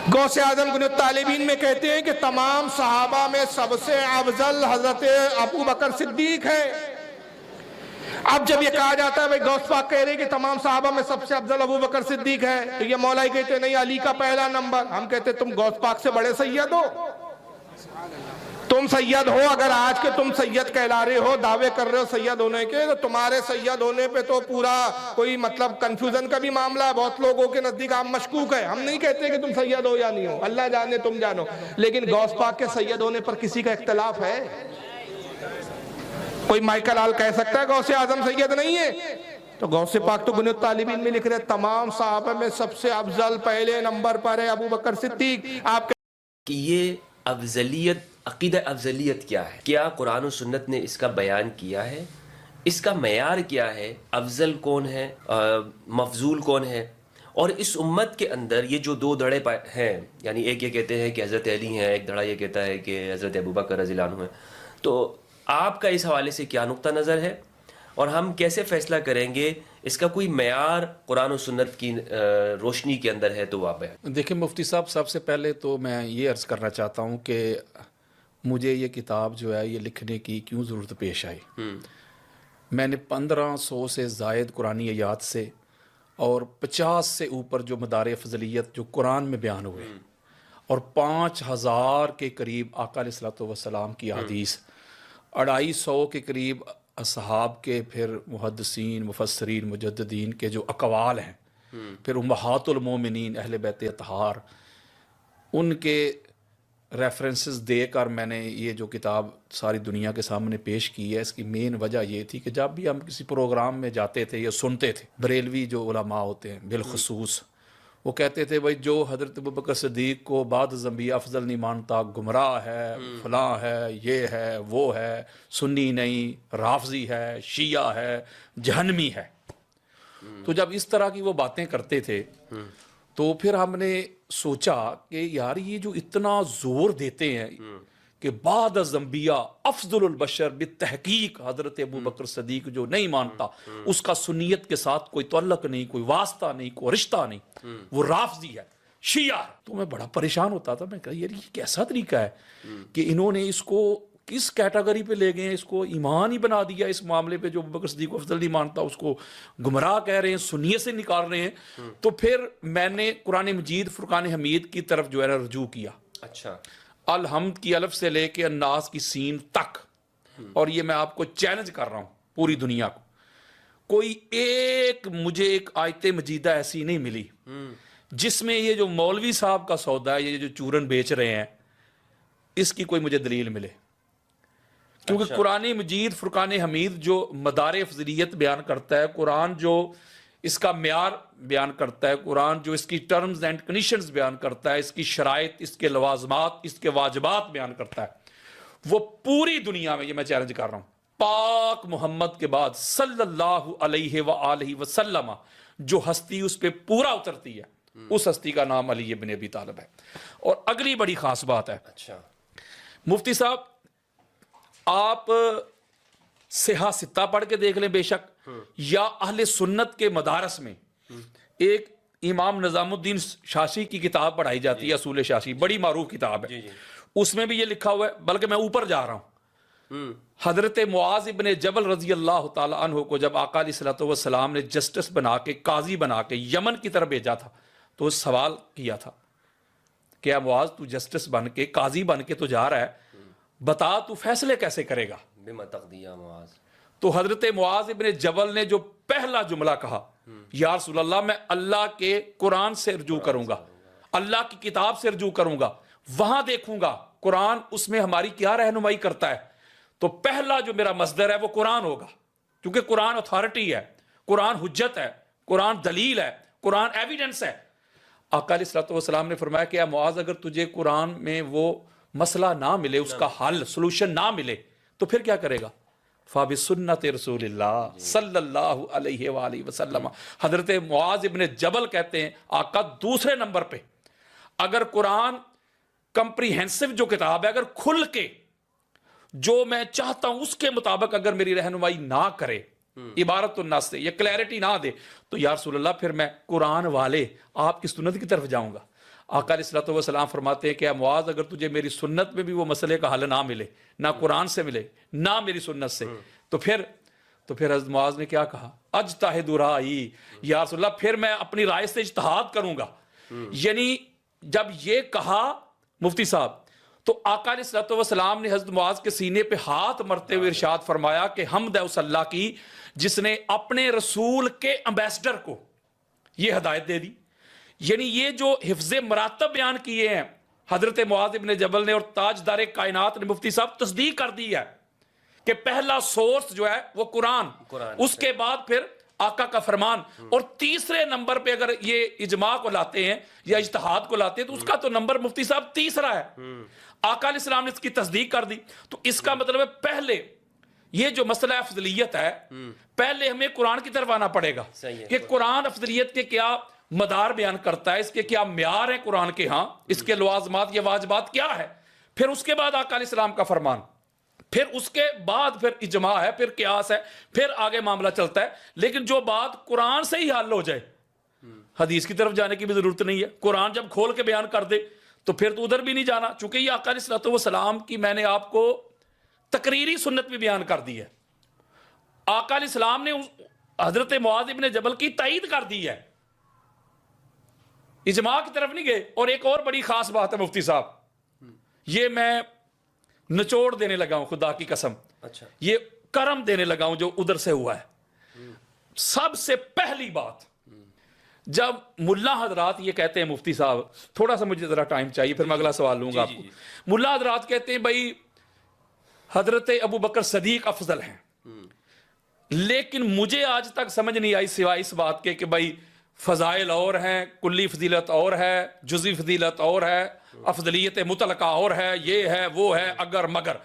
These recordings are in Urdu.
غوث اعظم غنیۃ الطالبین میں کہتے ہیں کہ تمام صحابہ میں سب سے افضل حضرت ابو بکر صدیق ہے۔ اب جب یہ کہا جاتا ہے بھئی غوث پاک کہہ رہے ہیں کہ تمام صحابہ میں سب سے افضل ابو بکر صدیق ہے، تو یہ مولا کہتے ہیں نہیں، علی کا پہلا نمبر۔ ہم کہتے ہیں تم غوث پاک سے بڑے سید ہو، تم سید ہو، اگر آج کے تم سید کہلا رہے ہو، دعوے کر رہے ہو سید ہونے کے، تو تمہارے سید ہونے پہ تو پورا کوئی مطلب کنفیوژن کا بھی معاملہ ہے، بہت لوگوں کے نزدیک آپ مشکوک ہے۔ ہم نہیں کہتے کہ تم سید ہو یا نہیں ہو، اللہ جانے تم جانو، لیکن غوث پاک کے سید ہونے پر کسی کا اختلاف ہے؟ کوئی مائیکل آل کہہ سکتا ہے غوث اعظم سید نہیں ہے؟ تو غوث پاک تو غنیۃ الطالبین میں لکھ رہے تمام صحابہ میں سب سے افضل پہلے نمبر پر ہے ابو بکر صدیق۔ آپ کہ یہ افضلیت، عقیدہ افضلیت کیا ہے؟ کیا قرآن و سنت نے اس کا بیان کیا ہے؟ اس کا معیار کیا ہے؟ افضل کون ہے، مفضول کون ہے؟ اور اس امت کے اندر یہ جو دو دھڑے ہیں، یعنی ایک یہ کہتے ہیں کہ حضرت علی ہیں، ایک دھڑا یہ کہتا ہے کہ حضرت ابوبکر رضی اللہ عنہ ہیں، تو آپ کا اس حوالے سے کیا نقطہ نظر ہے اور ہم کیسے فیصلہ کریں گے؟ اس کا کوئی معیار قرآن و سنت کی روشنی کے اندر ہے تو آپ بیان۔ دیکھیں مفتی صاحب، سب سے پہلے تو میں یہ عرض کرنا چاہتا ہوں کہ مجھے یہ کتاب جو ہے یہ لکھنے کی کیوں ضرورت پیش آئی۔ میں نے 1500 سے زائد قرآنی آیات سے اور 50 سے اوپر جو مدار فضلیت جو قرآن میں بیان ہوئے اور 5000 کے قریب آقا علیہ الصلوۃ والسلام کی احادیث، 250 کے قریب اصحاب کے، پھر محدثین، مفسرین، مجددین کے جو اقوال ہیں، پھر امہات المومنین اہل بیت اطہار، ان کے ریفرنسز دے کر میں نے یہ جو کتاب ساری دنیا کے سامنے پیش کی ہے۔ اس کی مین وجہ یہ تھی کہ جب بھی ہم کسی پروگرام میں جاتے تھے یا سنتے تھے، بریلوی جو علماء ہوتے ہیں بالخصوص، وہ کہتے تھے بھائی جو حضرت ابوبکر صدیق کو بعد از انبیاء افضل نہیں مانتا، گمراہ ہے، فلاں ہے، یہ ہے، وہ ہے، سنی نہیں، رافضی ہے، شیعہ ہے، جہنمی ہے۔ تو جب اس طرح کی وہ باتیں کرتے تھے تو پھر ہم نے سوچا کہ یار یہ جو اتنا زور دیتے ہیں کہ بعد از انبیاء افضل البشر بالتحقیق حضرت ابوبکر صدیق جو نہیں مانتا، اس کا سنیت کے ساتھ کوئی تعلق نہیں، کوئی واسطہ نہیں، کوئی رشتہ نہیں، وہ رافضی ہے، شیعہ ہے۔ تو میں بڑا پریشان ہوتا تھا، میں کہا یار یہ کیسا طریقہ ہے کہ انہوں نے اس کو کس کیٹیگری پہ لے گئے ہیں، اس کو ایمان ہی بنا دیا اس معاملے پہ، جو ابوبکر صدیق کو افضل نہیں مانتا اس کو گمراہ کہہ رہے ہیں، سنیت سے نکال رہے ہیں۔ تو پھر میں نے قرآن مجید فرقان حمید کی طرف جو ہے نا رجوع کیا۔ اچھا، الحمد کی الف سے لے کے الناس کی سین تک، اور یہ میں آپ کو چیلنج کر رہا ہوں پوری دنیا کو، کوئی ایک مجھے ایک آیت مجیدہ ایسی نہیں ملی جس میں یہ جو مولوی صاحب کا سودا ہے، یہ جو چورن بیچ رہے ہیں، اس کی کوئی مجھے دلیل ملے۔ کیونکہ قرآن مجید فرقان حمید جو مدار فضلیت بیان کرتا ہے، قرآن جو اس کا معیار بیان کرتا ہے، قرآن جو اس کی ٹرمز اینڈ کنڈیشنز بیان کرتا ہے، اس کی شرائط، اس کے لوازمات، اس کے واجبات بیان کرتا ہے، وہ پوری دنیا میں، یہ میں چیلنج کر رہا ہوں، پاک محمد کے بعد صلی اللہ علیہ وآلہ وسلم جو ہستی اس پہ پورا اترتی ہے، اس ہستی کا نام علی ابن ابی طالب ہے۔ اور اگلی بڑی خاص بات ہے، مفتی صاحب آپ صحاح ستہ پڑھ کے دیکھ لیں بے شک، یا اہل سنت کے مدارس میں ایک امام نظام الدین شاشی کی کتاب پڑھائی جاتی ہے، اصول شاشی، بڑی معروف کتاب ہے، اس میں بھی یہ لکھا ہوا ہے، بلکہ میں اوپر جا رہا ہوں، حضرت معاذ ابن جبل رضی اللہ تعالی عنہ کو جب آقا علیہ الصلوۃ والسلام نے جسٹس بنا کے، قاضی بنا کے یمن کی طرف بھیجا تھا، تو سوال کیا تھا کہ اے معاذ تو جسٹس بن کے، قاضی بن کے تو جا رہا ہے، بتا تو فیصلے کیسے کرے گا؟ بما تقضی یا معاذ۔ تو حضرت معاذ ابن جبل نے جو پہلا جملہ کہا، یا رسول اللہ میں اللہ کے قرآن سے رجوع کروں گا، اللہ کی کتاب سے رجوع کروں گا، وہاں دیکھوں گا قرآن اس میں ہماری کیا رہنمائی کرتا ہے، تو پہلا جو میرا مصدر ہے وہ قرآن ہوگا، کیونکہ قرآن اتھارٹی ہے، قرآن حجت ہے، قرآن دلیل ہے، قرآن ایویڈنس ہے۔ آقا علیہ الصلوۃ والسلام نے فرمایا کہ اے معاذ اگر تجھے قرآن میں وہ مسئلہ نہ ملے، اس کا حل، سلوشن نہ ملے، تو پھر کیا کرے گا؟ فَبِسُنَّتِ رسول اللہ صلی اللہ علیہ وآلہ وسلم۔ حضرت معاذ ابن جبل کہتے ہیں آقا دوسرے نمبر پہ، اگر قرآن کمپریہنسو جو کتاب ہے، اگر کھل کے جو میں چاہتا ہوں اس کے مطابق اگر میری رہنمائی نہ کرے، عبارت الناس سے، یہ کلیئرٹی نہ دے، تو یا رسول اللہ پھر میں قرآن والے آپ کی سنت کی طرف جاؤں گا، آقا علیہ الصلوۃ والسلام فرماتے ہیں کہ اے معاذ اگر تجھے میری سنت میں بھی وہ مسئلے کا حل نہ ملے، نہ قرآن سے ملے نہ میری سنت سے، تو پھر حضرت معاذ نے کیا کہا؟ اجتہد رائی، یا رسول اللہ پھر میں اپنی رائے سے اجتہاد کروں گا۔ یعنی جب یہ کہا مفتی صاحب تو آقا علیہ الصلوۃ والسلام نے حضرت معاذ کے سینے پہ ہاتھ مرتے ہوئے ارشاد فرمایا کہ حمد ہے اس اللہ کی جس نے اپنے رسول کے ایمبیسڈر کو یہ ہدایت دے دی۔ یعنی یہ جو حفظ مراتب بیان کیے ہیں حضرت معاذ ابن جبل نے اور تاجدار کائنات نے مفتی صاحب تصدیق کر دی ہے کہ پہلا سورس جو ہے وہ قرآن، اس کے بعد پھر آقا کا فرمان، اور تیسرے نمبر پہ اگر یہ اجماع کو لاتے ہیں یا اجتہاد کو لاتے ہیں تو اس کا تو نمبر مفتی صاحب تیسرا ہے۔ آقا علیہ السلام نے اس کی تصدیق کر دی، تو اس کا مطلب ہے پہلے یہ جو مسئلہ افضلیت ہے پہلے ہمیں قرآن کی طرف آنا پڑے گا کہ قرآن افضلیت کے کیا مدار بیان کرتا ہے، اس کے کیا معیار ہیں قرآن کے ہاں، اس کے لوازمات یا واجبات کیا ہے، پھر اس کے بعد آقا علیہ السلام کا فرمان، پھر اس کے بعد پھر اجماع ہے، پھر قیاس ہے، پھر آگے معاملہ چلتا ہے۔ لیکن جو بات قرآن سے ہی حل ہو جائے، حدیث کی طرف جانے کی بھی ضرورت نہیں ہے، قرآن جب کھول کے بیان کر دے تو پھر تو ادھر بھی نہیں جانا، چونکہ یہ آقا علیہ الصلوۃ والسلام کی میں نے آپ کو تقریری سنت بھی بیان کر دی ہے۔ آقا علیہ السلام نے حضرت معاذ ابن جبل کی تائید کر دی ہے، اجماع کی طرف نہیں گئے۔ اور ایک اور بڑی خاص بات ہے مفتی صاحب، یہ میں نچوڑ دینے لگا ہوں خدا کی قسم، اچھا یہ کرم دینے لگا ہوں جو ادھر سے ہوا ہے۔ سب سے پہلی بات جب ملا حضرات یہ کہتے ہیں مفتی صاحب، تھوڑا سا مجھے ذرا ٹائم چاہیے پھر میں اگلا سوال لوں گا آپ کو۔ ملا حضرات کہتے ہیں بھائی حضرت ابو بکر صدیق افضل ہیں، لیکن مجھے آج تک سمجھ نہیں آئی سوائے اس بات کے کہ بھائی فضائل اور ہیں، کلی فضیلت اور ہے، جزوی فضیلت اور ہے، افضلیت مطلقہ اور ہے، یہ ہے وہ ہے، اگر مگر۔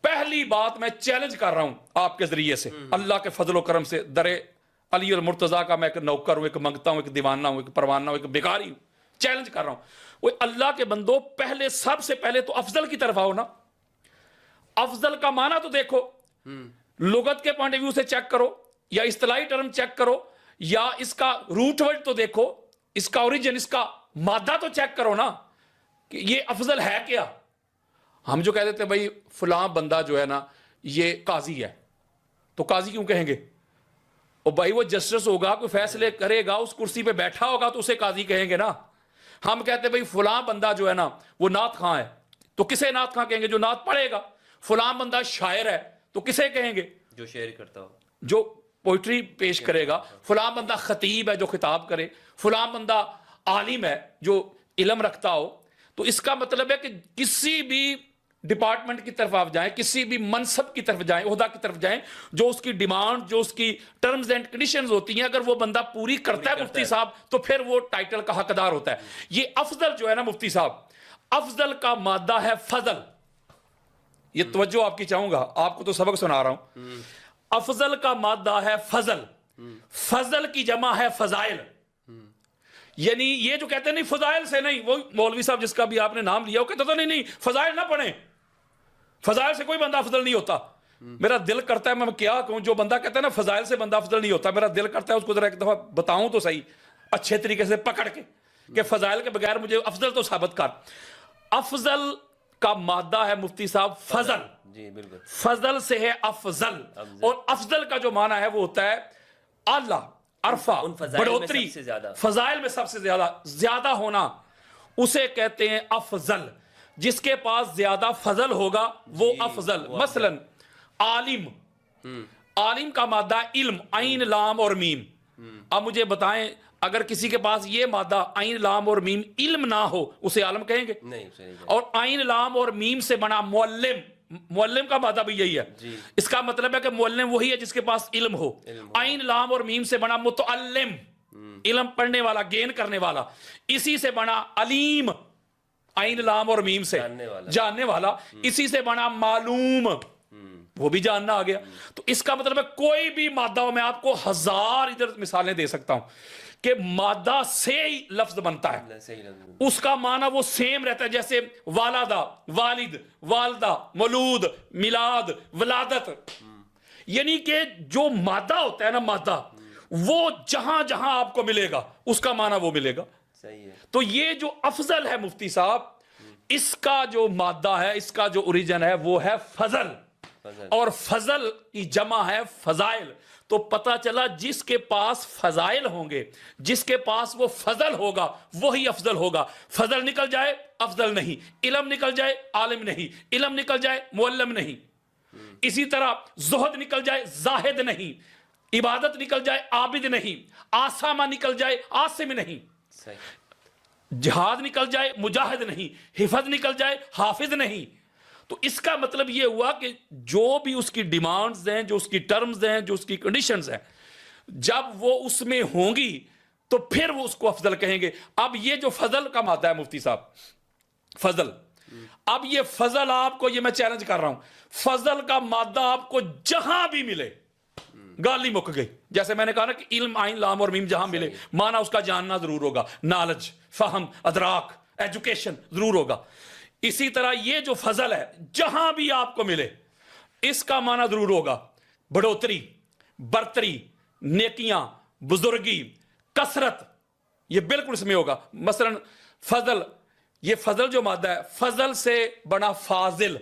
پہلی بات میں چیلنج کر رہا ہوں آپ کے ذریعے سے، اللہ کے فضل و کرم سے، در علی المرتضیٰ کا میں ایک نوکر ہوں، ایک منگتا ہوں، ایک دیوانہ ہوں، ایک پروانہ ہوں، ایک بیکاری ہوں، چیلنج کر رہا ہوں، وہ اللہ کے بندو پہلے سب سے پہلے تو افضل کی طرف آؤ نا۔ افضل کا معنی تو دیکھو، لغت کے پوائنٹ آف ویو سے چیک کرو، یا اصطلاحی ٹرم چیک کرو، یا اس کا روٹ ورڈ تو دیکھو، اس کا اوریجن، اس کا مادہ تو چیک کرو نا کہ یہ افضل ہے کیا۔ ہم جو کہہ دیتے ہیں بھائی فلاں بندہ جو ہے نا یہ قاضی ہے، تو قاضی کیوں کہیں گے؟ اور بھائی وہ جسٹس ہوگا، کوئی فیصلے کرے گا، اس کرسی پہ بیٹھا ہوگا تو اسے قاضی کہیں گے نا۔ ہم کہتے ہیں بھائی فلاں بندہ جو ہے نا وہ نعت خواں ہے، تو کسے نعت خواں کہیں گے؟ جو نعت پڑھے گا۔ فلاں بندہ شاعر ہے تو کسے کہیں گے؟ جو شعر کرتا ہو، جو پوئٹری پیش کرے گا۔ فلاں بندہ خطیب ہے جو خطاب کرے، فلاں بندہ عالم ہے جو علم رکھتا ہو۔ تو اس کا مطلب ہے کہ کسی بھی ڈپارٹمنٹ کی طرف آپ جائیں، کسی بھی منصب کی طرف جائیں، عہدہ کی طرف جائیں، جو اس کی ڈیمانڈ، جو اس کی ٹرمز اینڈ کنڈیشنز ہوتی ہیں، اگر وہ بندہ پوری کرتا ہے مفتی صاحب تو پھر وہ ٹائٹل کا حقدار ہوتا ہے۔ یہ افضل جو ہے نا مفتی صاحب، افضل کا مادہ ہے فضل۔ یہ توجہ آپ کی چاہوں گا، آپ کو تو سبق سنا رہا ہوں۔ افضل کا مادہ ہے فضل، فضل کی جمع ہے فضائل۔ یعنی یہ جو کہتے ہیں نہیں فضائل سے نہیں، وہ مولوی صاحب جس کا بھی آپ نے نام لیا وہ کہتا تھا نہیں فضائل نہ پڑھیں، فضائل سے کوئی بندہ افضل نہیں ہوتا۔ میرا دل کرتا ہے میں کیا کہوں، جو بندہ کہتا ہے نا فضائل سے بندہ افضل نہیں ہوتا، میرا دل کرتا ہے اس کو ذرا ایک دفعہ بتاؤں تو صحیح اچھے طریقے سے پکڑ کے کہ فضائل کے بغیر مجھے افضل تو ثابت کر۔ افضل کا مادہ ہے مفتی صاحب فضل، جی بالکل، فضل سے ہے افضل، اور افضل کا جو معنی ہے وہ ہوتا ہے اعلیٰ، عرفہ، بڑھوتری، فضائل میں سب سے زیادہ ہونا، اسے کہتے ہیں افضل۔ جس کے پاس زیادہ فضل ہوگا وہ افضل۔ مثلا عالم، عالم کا مادہ علم، عین لام اور میم۔ اب مجھے بتائیں اگر کسی کے پاس یہ مادہ عین لام اور میم علم نہ ہو اسے عالم کہیں گے؟ نہیں۔ اور عین لام اور میم سے بنا معلم، معلم کا مادہ بھی یہی ہے۔ اس کا مطلب ہے کہ معلم وہی ہے جس کے پاس علم ہو۔ عین لام اور میم سے بنا متعلم، علم پڑھنے والا، گین کرنے والا۔ اسی سے بنا علیم، عین لام اور میم سے جاننے والا۔ اسی سے بنا معلوم، وہ بھی جاننا آ گیا۔ تو اس کا مطلب ہے کوئی بھی مادہ ہو، میں آپ کو ہزار ادھر مثالیں دے سکتا ہوں کہ مادہ سے ہی لفظ بنتا ہے، اس کا معنی وہ سیم رہتا ہے، جیسے والدہ، والد، والدہ، مولود، میلاد، ولادت۔ یعنی کہ جو مادہ ہوتا ہے نا، مادہ وہ جہاں جہاں آپ کو ملے گا اس کا معنی وہ ملے گا۔ صحیح ہے. تو یہ جو افضل ہے مفتی صاحب، اس کا جو مادہ ہے، اس کا جو اوریجن ہے وہ ہے فضل، اور فضل کی جمع ہے فضائل. تو پتہ چلا جس کے پاس فضائل ہوں گے، جس کے پاس وہ فضل ہوگا وہی افضل ہوگا. فضل نکل جائے افضل نہیں، علم نکل جائے عالم نہیں، علم نکل جائے معلم نہیں. اسی طرح زہد نکل جائے زاہد نہیں، عبادت نکل جائے عابد نہیں، آسامہ نکل جائے عاصم نہیں، جہاد نکل جائے مجاہد نہیں، حفظ نکل جائے حافظ نہیں. تو اس کا مطلب یہ ہوا کہ جو بھی اس کی ڈیمانڈز ہیں، جو اس کی ٹرمز ہیں، جو اس کی کنڈیشنز ہیں، جب وہ اس میں ہوں گی تو پھر وہ اس کو افضل کہیں گے. اب یہ جو فضل کا مادہ ہے مفتی صاحب، فضل، اب یہ فضل آپ کو، یہ میں چیلنج کر رہا ہوں، فضل کا مادہ آپ کو جہاں بھی ملے، گالی مک گئی. جیسے میں نے کہا نا کہ علم، عین، لام اور میم جہاں ملے، معنی اس کا جاننا ضرور ہوگا، نالج، فہم، ادراک، ایجوکیشن ضرور ہوگا. اسی طرح یہ جو فضل ہے جہاں بھی آپ کو ملے اس کا معنی ضرور ہوگا بڑھوتری، برتری، نیکیاں، بزرگی، کثرت. یہ بالکل اس میں ہوگا. مثلا فضل، یہ فضل جو مادہ ہے، فضل سے بنا فاضل.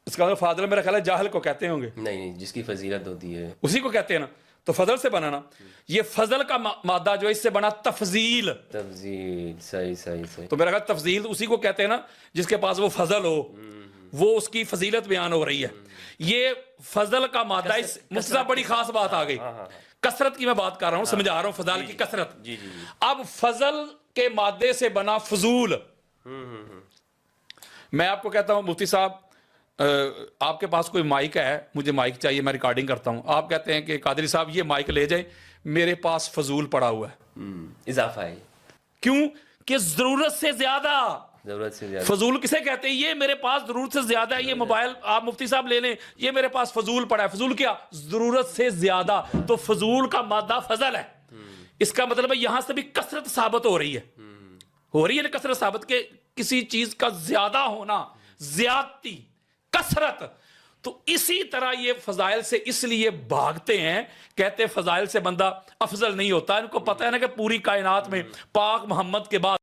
اس کا مطلب فاضل میرا خیال ہے جاہل کو کہتے ہوں گے. نہیں، جس کی فضیلت ہوتی ہے اسی کو کہتے ہیں نا. تو فضل سے بنا نا. یہ فضل کا مادہ جو ہے اس سے بنا تفضیل. تفضیل. صحیح صحیح صحیح. تو میرا خیال تفضیل اسی کو کہتے ہیں نا جس کے پاس وہ فضل ہو، وہ اس کی فضیلت بیان ہو رہی ہے. یہ فضل کا مادہ، اس مفتی بڑی خاص بات آ گئی. کثرت کی میں بات کر رہا ہوں، سمجھا رہا ہوں فضائل کی کثرت. اب فضل کے مادے سے بنا فضول. میں آپ کو کہتا ہوں مفتی صاحب، آپ کے پاس کوئی مائک ہے، مجھے مائک چاہیے، میں ریکارڈنگ کرتا ہوں. آپ کہتے ہیں کہ قادری صاحب یہ مائک لے جائیں، میرے پاس فضول پڑا ہوا ہے. اضافہ ہے. کیوں؟ کہ ضرورت سے زیادہ. ضرورت سے زیادہ. فضول کسے کہتے ہیں؟ یہ میرے پاس ضرورت سے زیادہ ہے. یہ موبائل آپ مفتی صاحب لے لیں، یہ میرے پاس فضول پڑا ہے. فضول کیا؟ ضرورت سے زیادہ. تو فضول کا مادہ فضل ہے. اس کا مطلب ہے یہاں سے بھی کثرت ثابت ہو رہی ہے. ہو رہی ہے نا کثرت ثابت، کہ کسی چیز کا زیادہ ہونا، زیادتی، کثرت. تو اسی طرح یہ فضائل سے اس لیے بھاگتے ہیں، کہتے ہیں فضائل سے بندہ افضل نہیں ہوتا. ان کو پتہ ہے نا کہ پوری کائنات میں پاک محمد کے بعد